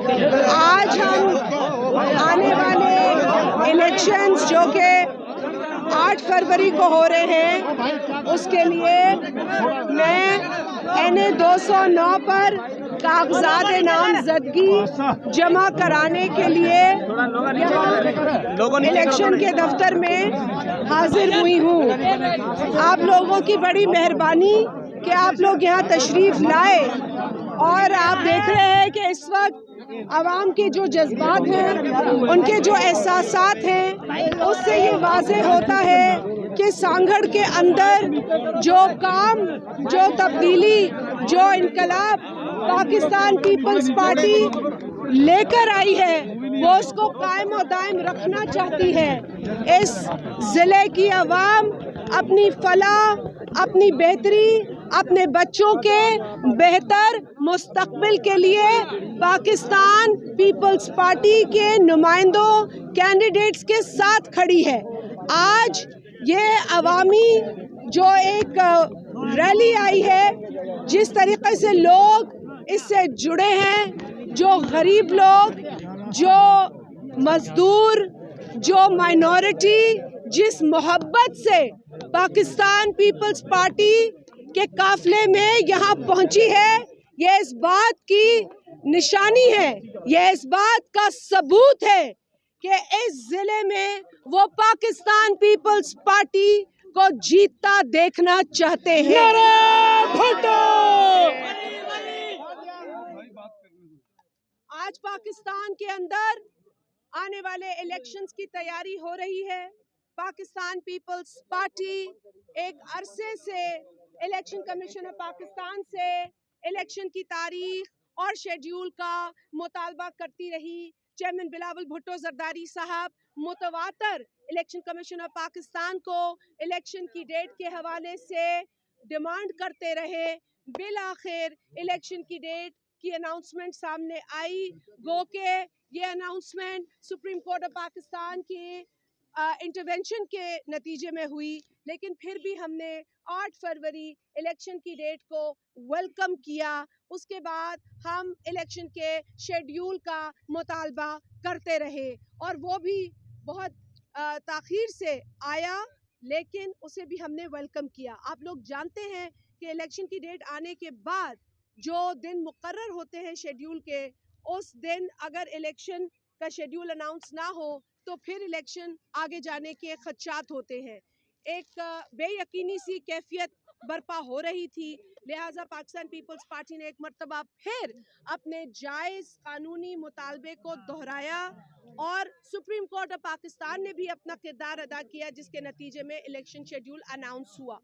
آج ہم آنے والے الیکشنز جو کہ 8 فروری کو ہو رہے ہیں اس کے لیے میں NA 209 پر کاغذات نامزدگی جمع کرانے کے لیے الیکشن کے دفتر میں حاضر ہوئی ہوں۔ آپ لوگوں کی بڑی مہربانی کہ آپ لوگ یہاں تشریف لائے، اور آپ دیکھ رہے ہیں کہ اس وقت عوام کے جو جذبات ہیں، ان کے جو احساسات ہیں، اس سے یہ واضح ہوتا ہے کہ سانگھڑ کے اندر جو کام، جو تبدیلی، جو انقلاب پاکستان پیپلز پارٹی لے کر آئی ہے وہ اس کو قائم و دائم رکھنا چاہتی ہے۔ اس ضلع کی عوام اپنی فلاح، اپنی بہتری، اپنے بچوں کے بہتر مستقبل کے لیے پاکستان پیپلز پارٹی کے نمائندوں، کینڈیڈیٹس کے ساتھ کھڑی ہے۔ آج یہ عوامی جو ایک ریلی آئی ہے، جس طریقے سے لوگ اس سے جڑے ہیں، جو غریب لوگ، جو مزدور، جو مائنورٹی جس محبت سے پاکستان پیپلز پارٹی کے قافلے میں یہاں پہنچی ہے، یہ اس بات کی نشانی ہے، یہ اس بات کا ثبوت ہے کہ اس ضلع میں وہ پاکستان پیپلز پارٹی کو جیتتا دیکھنا چاہتے ہیں۔ آج پاکستان کے اندر آنے والے الیکشنز کی تیاری ہو رہی ہے۔ پاکستان پیپلز پارٹی ایک عرصے سے الیکشن کمیشن آف پاکستان سے الیکشن کی تاریخ اور شیڈیول کا مطالبہ کرتی رہی۔ چیئرمین بلاول بھٹو زرداری صاحب متواتر الیکشن کمیشن آف پاکستان کو الیکشن کی ڈیٹ کے حوالے سے ڈیمانڈ کرتے رہے۔ بالآخر الیکشن کی ڈیٹ کی اناؤنسمنٹ سامنے آئی، گو کہ یہ announcement supreme court of Pakistan کی انٹرونشن کے نتیجے میں ہوئی، لیکن پھر بھی ہم نے 8 فروری الیکشن کی ڈیٹ کو ویلکم کیا۔ اس کے بعد ہم الیکشن کے شیڈیول کا مطالبہ کرتے رہے، اور وہ بھی بہت تاخیر سے آیا، لیکن اسے بھی ہم نے ویلکم کیا۔ آپ لوگ جانتے ہیں کہ الیکشن کی ڈیٹ آنے کے بعد جو دن مقرر ہوتے ہیں شیڈیول کے، اس دن اگر الیکشن کا شیڈیول اناؤنس نہ ہو تو پھر الیکشن آگے جانے کے خدشات ہوتے ہیں۔ ایک بے یقینی سی کیفیت برپا ہو رہی تھی، لہٰذا پاکستان پیپلز پارٹی نے ایک مرتبہ پھر اپنے جائز قانونی مطالبے کو دہرایا، اور سپریم کورٹ آف پاکستان نے بھی اپنا کردار ادا کیا، جس کے نتیجے میں الیکشن شیڈیول اناؤنس ہوا۔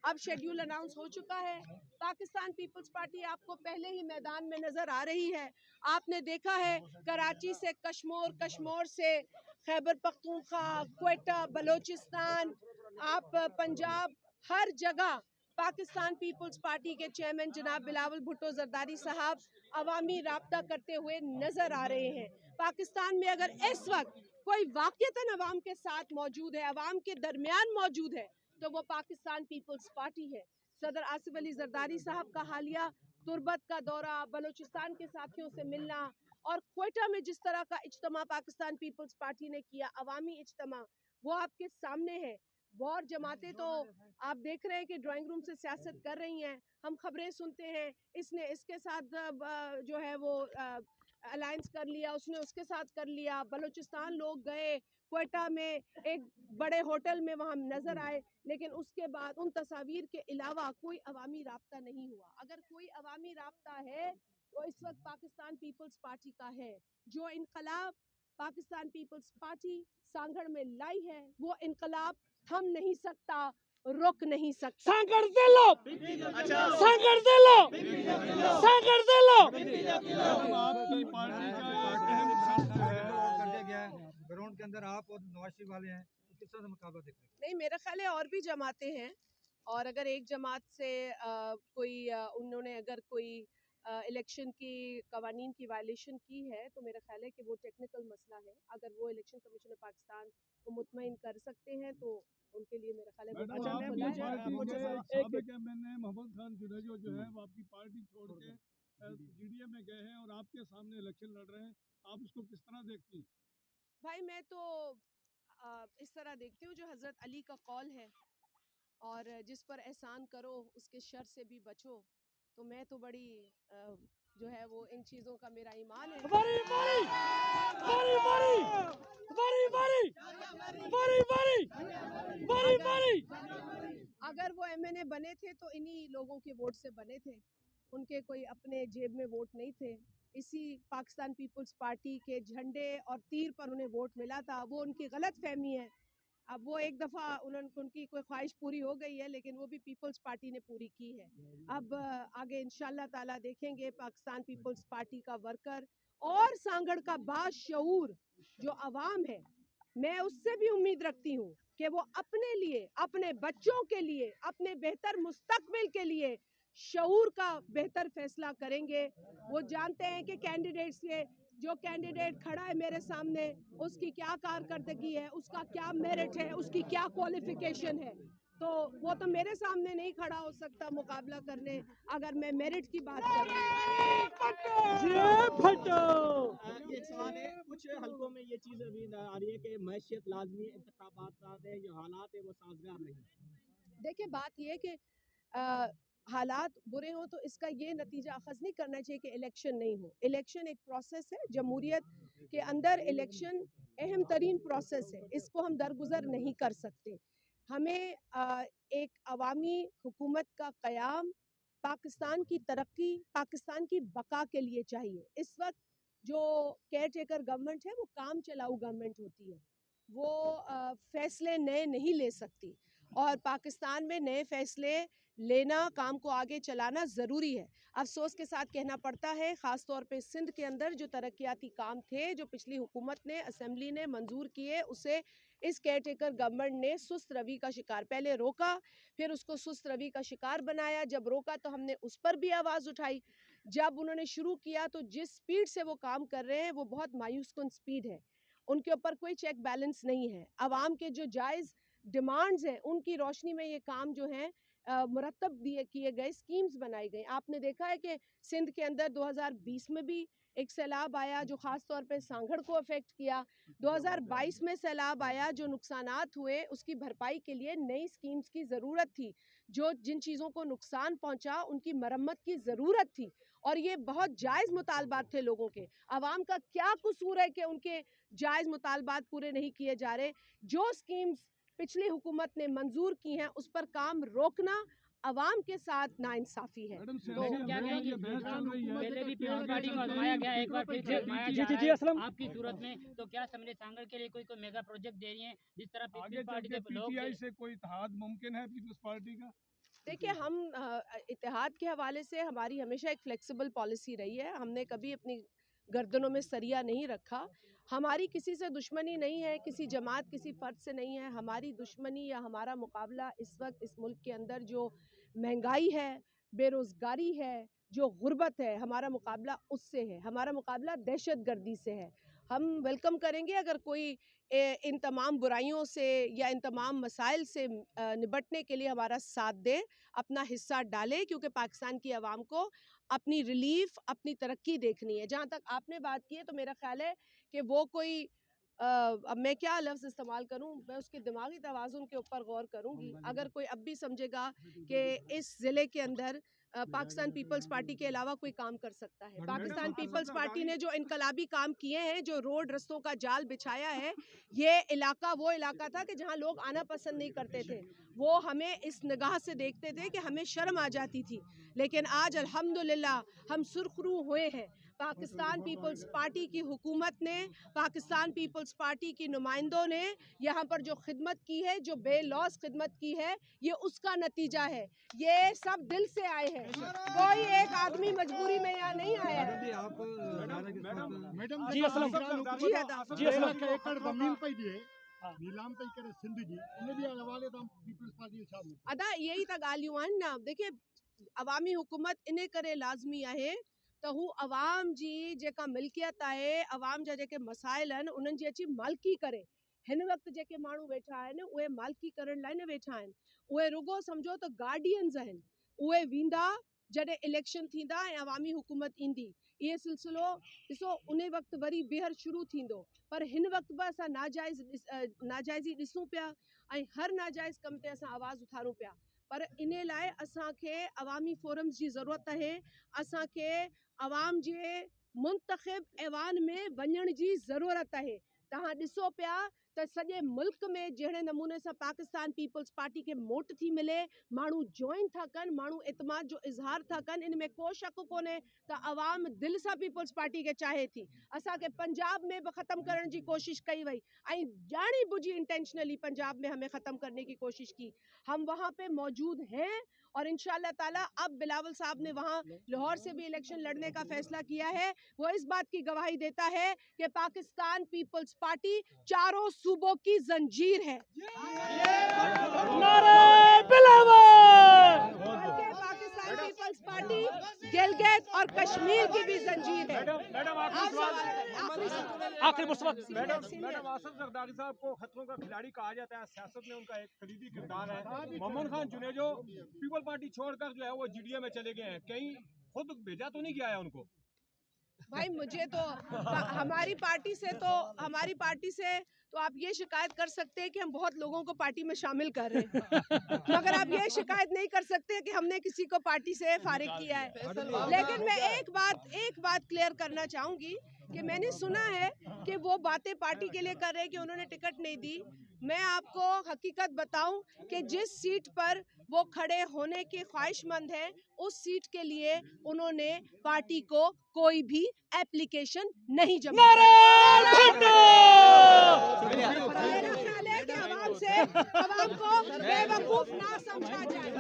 اب شیڈیول اناؤنس ہو چکا ہے۔ پاکستان پیپلز پارٹی آپ کو پہلے ہی میدان میں نظر آ رہی ہے۔ آپ نے دیکھا ہے کراچی سے کشمور، کشمور سے خیبر پختونخوا، کوئٹہ، بلوچستان، آپ پنجاب، ہر جگہ پاکستان پیپلز پارٹی کے چیئرمین جناب بلاول بھٹو زرداری صاحب عوامی رابطہ کرتے ہوئے نظر آ رہے ہیں۔ پاکستان میں اگر اس وقت کوئی واقعتاً عوام کے ساتھ موجود ہے، عوام کے درمیان موجود ہے، تو وہ پاکستان پیپلز پارٹی ہے۔ صدر آصف علی زرداری صاحب کا حالیہ تربت کا دورہ، بلوچستان کے ساتھیوں سے ملنا، اور کوئٹہ میں جس طرح کا اجتماع پاکستان پیپلز پارٹی نے کیا، عوامی اجتماع، وہ آپ کے سامنے ہے۔ اور جماعتیں تو آپ دیکھ رہے ہیں کہ ڈرائنگ روم سے سیاست کر رہی ہیں، ہم خبریں سنتے ہیں، اس نے اس کے ساتھ جو ہے وہ الائنس کر لیا، اس نے اس کے ساتھ کر لیا۔ بلوچستان لوگ گئے، کوئٹہ میں ایک بڑے ہوٹل میں وہاں نظر آئے، لیکن اس کے بعد ان تصاویر کے علاوہ کوئی عوامی رابطہ نہیں ہوا۔ اگر کوئی عوامی رابطہ ہے تو اس وقت پاکستان پیپلز پارٹی کا ہے۔ جو انقلاب پاکستان پیپلز پارٹی سانگھڑ میں لائی ہے، وہ انقلاب تھم نہیں سکتا، رک نہیں سکتا۔ سانگھڑ دے لو، سانگھڑ دے لو، سانگھڑ دے لو۔ آپ کی پارٹی کا ایک اہم شخص جو ہے کر دیا گیا ہے گراؤنڈ کے اندر، آپ اور نواز شریف والے ہیں، کس طرح سے مقابلہ دیکھتے ہیں؟ نہیں، میرا خیال ہے اور بھی جماعتیں ہیں، اور اگر ایک جماعت سے کوئی انہوں نے اگر کوئی الیکشن کی قوانین کی وائلیشن کی ہے تو میرا خیال ہے کہ وہ ٹیکنیکل مسئلہ ہے۔ اگر وہ الیکشن کمیشن آف پاکستان کو مطمئن کر سکتے ہیں تو ان کے لیے میرا خیال ہے محمد خان جنیجو جو ہے وہ آپ کی پارٹی چھوڑ کے जीडीए में गए हैं और आपके सामने इलेक्शन लड़ रहे हैं, आप इसको किस तरह देखती हैं? भाई मैं तो इस तरह देखती हूँ, जो हज़रत अली का कौल है, और जिस पर एहसान करो उसके शर से भी बचो। तो मैं तो बड़ी जो है वो इन चीज़ों का मेरा ईमान है। बड़ी बड़ी बड़ी बड़ी बड़ी बड़ी बड़ी बड़ी बड़ी अगर वो एमएनए बने थे तो इन्हीं लोगों के वोट से बने थे, उनके कोई अपने जेब में वोट नहीं थे। इसी पाकिस्तान पीपल्स पार्टी के झंडे और तीर पर उन्हें वोट मिला था। वो उनकी गलत फहमी है। अब वो एक दफ़ा उनकी कोई ख्वाहिश पूरी हो गई है, लेकिन वो भी पीपल्स पार्टी ने पूरी की है। अब आगे इंशाल्लाह ताला देखेंगे पाकिस्तान पीपल्स पार्टी का वर्कर और सांगड़ का बाशऊर जो अवाम है, मैं उससे भी उम्मीद रखती हूँ कि वो अपने लिए, अपने बच्चों के लिए, अपने बेहतर मुस्तकबिल के लिए शऊर का बेहतर फैसला करेंगे। वो जानते हैं कि कैंडिडेट से जो कैंडिडेट खड़ा है मेरे सामने, उसकी क्या कारकर्दगी है, उसका क्या मेरिट है, उसकी क्या क्वालिफिकेशन है। तो वो तो मेरे सामने नहीं खड़ा हो सकता मुकाबला करने, अगर मैं मेरिट की बात करूँ। एक सवाल है, कुछ हलकों में ये चीज़ अभी आ रही है कि मैशियत लाजमी इंतखाबात है, जो हालात है वो साजगार नहीं। देखिए बात ये है कि हालात बुरे हों तो इसका ये नतीजा अखज़ नहीं करना चाहिए कि इलेक्शन नहीं हो। इलेक्शन एक प्रोसेस है, जमहूरियत के अंदर इलेक्शन अहम तरीन प्रोसेस है, इसको हम दरगुजर नहीं कर सकते। हमें एक अवामी हुकूमत का क़याम पाकिस्तान की तरक्की, पाकिस्तान की बका के लिए चाहिए। इस वक्त जो केयर टेकर गवर्नमेंट है वो काम चलाऊ गवर्नमेंट होती है, वो फ़ैसले नए नहीं ले सकती, और पाकिस्तान में नए फ़ैसले लेना, काम को आगे चलाना ज़रूरी है। अफसोस के साथ कहना पड़ता है, ख़ास तौर पे सिंध के अंदर जो तरक्याती काम थे, जो पिछली हुकूमत ने, असेंबली ने मंजूर किए, उसे इस केयर टेकर गवर्नमेंट ने सुस्त रवि का शिकार, पहले रोका, फिर उसको सुस्त रवि का शिकार बनाया। जब रोका तो हमने उस पर भी आवाज़ उठाई। जब उन्होंने शुरू किया तो जिस स्पीड से वो काम कर रहे हैं वो बहुत मायूस कुन स्पीड है। उनके ऊपर कोई चेक बैलेंस नहीं है। आवाम के जो जायज़ डिमांड्स हैं उनकी रोशनी में ये काम जो है मुरतब किए गए, स्कीम्स बनाई गई। आपने देखा है कि सिंध के अंदर 2020 में भी एक सैलाब आया जो ख़ास तौर पे सांगड़ को अफेक्ट किया। 2022 में सैलाब आया, जो नुकसानात हुए उसकी भरपाई के लिए नई स्कीम्स की ज़रूरत थी। जो जिन चीज़ों को नुकसान पहुंचा उनकी मरम्मत की ज़रूरत थी, और ये बहुत जायज़ मुतालबात थे लोगों के। आवाम का क्या कसूर है कि उनके जायज़ मुतालबात पूरे नहीं किए जा रहे। जो स्कीम्स पिछली हुकूमत ने मंजूर की हैं उस पर काम रोकना अवाम के साथ नाइंसाफी है। मैडम तो क्या कहेंगे, बहस चल रही है पहले भी कि पीपल्स आगे पार्टी को चलते आजमाया हुए गया, एक बार फिर से आजमाया जी, जा जी, रहा जी, है असलम। आपकी सूरत में। तो क्या समझे सांगड़ के लिए कोई मेगा प्रोजेक्ट दे रही है, जिस तरह आगे पीपल्स पार्टी चलते के लोग पीटीआई से कोई इत्तेहाद मुमकिन है पीपल्स पार्टी का? देखिए, हम इत्तेहाद के हवाले से हमारी हमेशा एक फ्लेक्सिबल पॉलिसी रही है। हमने कभी अपनी गर्दनों में सरिया नहीं रखा। हमारी किसी से दुश्मनी नहीं है, किसी जमात, किसी फ़र्द से नहीं है। हमारी दुश्मनी या हमारा मुकाबला इस वक्त इस मुल्क के अंदर जो महंगाई है, बेरोज़गारी है, जो गुर्बत है, हमारा मुकाबला उससे है। हमारा मुकाबला दहशतगर्दी से है। हम वेलकम करेंगे अगर कोई इन तमाम बुराइयों से या इन तमाम मसाइल से निपटने के लिए हमारा साथ दे, अपना हिस्सा डाले, क्योंकि पाकिस्तान की आवाम को अपनी रिलीफ, अपनी तरक्की देखनी है। जहाँ तक आपने बात की है तो मेरा ख्याल है कि वो कोई अब मैं क्या लफ्ज़ इस्तेमाल करूँ, मैं उसके दिमागी तवाज़ुन के ऊपर गौर करूँगी। अगर कोई अब भी समझेगा कि इस ज़िले के अंदर पाकिस्तान पीपल्स पार्टी के अलावा कोई काम कर सकता है। पाकिस्तान पीपल्स पार्टी ने जो इनकलाबी काम किए हैं, जो रोड रस्तों का जाल बिछाया है, ये इलाका वो इलाका था कि जहाँ लोग आना पसंद नहीं करते थे। वो हमें इस निगाह से देखते थे कि हमें शर्म आ जाती थी। लेकिन आज अल्हम्दुलिल्लाह हम सुरखरू हुए हैं। पाकिस्तान पीपल्स पार्टी की हुकूमत ने, पाकिस्तान पीपल्स पार्टी की नुमाइंदों ने यहाँ पर जो खिदमत की है, जो बेलौस खिदमत की है, ये उसका नतीजा है। ये सब दिल से आए हैं, कोई एक आदमी मजबूरी में यहाँ नहीं आया है। जी, आप मैडम जी, असलम। जी अदा। जी, असलम। एकड़ जमीन पे दिए नीलाम पे करे सिंध जी उन्हें भी हवाले तो पीपल्स पार्टी शामिल अदा यही त ॻाल्हियूं आहिनि न। देखिए, अवामी हुकूमत इन करे लाज़मी आहे त हू अवाम जी जेका मिल्कियत आहे, अवाम जा जेके मसाइल आहिनि उन्हनि जी अची मालिकी करे। हिन वक़्तु जेके माण्हू वेठा आहिनि उहे मालिकी करण लाइ न वेठा आहिनि, उहे रुगो सम्झो त गार्डियंस आहिनि। उहे वेंदा, जॾहिं इलेक्शन थींदा ऐं अवामी हुकूमत ईंदी। इहे सिलसिलो ॾिसो उन वक़्तु वरी ॿीहर शुरू थींदो, पर हिन वक़्तु बि असां नाजाइज़ी ॾिसूं पिया ऐं हर नाजाइज़ कम ते असां आवाज़ उथारूं पिया। पर इन लाइ असांखे अवामी फोरम्स जी ज़रूरत आहे, असांखे अवाम जे मुंतखब ऐवान में वञण जी ज़रूरत आहे। तव्हां ॾिसो पिया त सॼे मुल्क में जहिड़े नमूने सां पाकिस्तान पीपल्स पार्टी खे मोट थी मिले, माण्हू जॉइन था कनि, माण्हू इतमाद जो इज़हार था कनि, इन में को शक कोन्हे त अवाम दिलि सां पीपल्स पार्टी खे चाहे थी। असांखे पंजाब में बि ख़त्म करण जी कोशिश कई वई ऐं जानी बुझी इंटेंशनली पंजाब में हमें ख़त्म करने की कोशिश की। हम वहाँ पे मौजूद हैं और इंशाअल्लाह ताला अब बिलावल साहब ने वहाँ लाहौर से भी इलेक्शन लड़ने का फैसला किया है। वो इस बात की गवाही देता है कि पाकिस्तान पीपल्स पार्टी चारों सूबों की जंजीर है। नारे बिलावल। बल्कि पाकिस्तान पीपल्स पार्टी गिलगित और कश्मीर की भी जंजीर है। मैडम आप सवाल करें, आखिरी सवाल। आखिरी मुस्तफा मैडम आसिफ जरदारी साहब को खतरों का खिलाड़ी कहा जाता है, सियासत में उनका एक कलीदी किरदार है। मोहम्मद खान जुनेजो पीपल पार्टी छोड़कर जो है वो जीडीए में चले गए हैं, कहीं खुद भेजा तो नहीं गया है उनको? भाई मुझे तो हमारी पार्टी से तो आप ये शिकायत कर सकते हैं कि हम बहुत लोगों को पार्टी में शामिल कर रहे हैं, मगर आप ये शिकायत नहीं कर सकते कि हमने किसी को पार्टी से फारिग किया है। लेकिन मैं एक बात क्लियर करना चाहूंगी कि मैंने सुना है कि वो बातें पार्टी के लिए कर रहे हैं कि उन्होंने टिकट नहीं दी। मैं आपको हकीकत बताऊं कि जिस सीट पर वो खड़े होने के ख्वाहिशमंद हैं, उस सीट के लिए उन्होंने पार्टी को कोई भी एप्लीकेशन नहीं जमा नारे मेरा ख्याल है कि आवाम को बेवकूफ ना समझा जाए।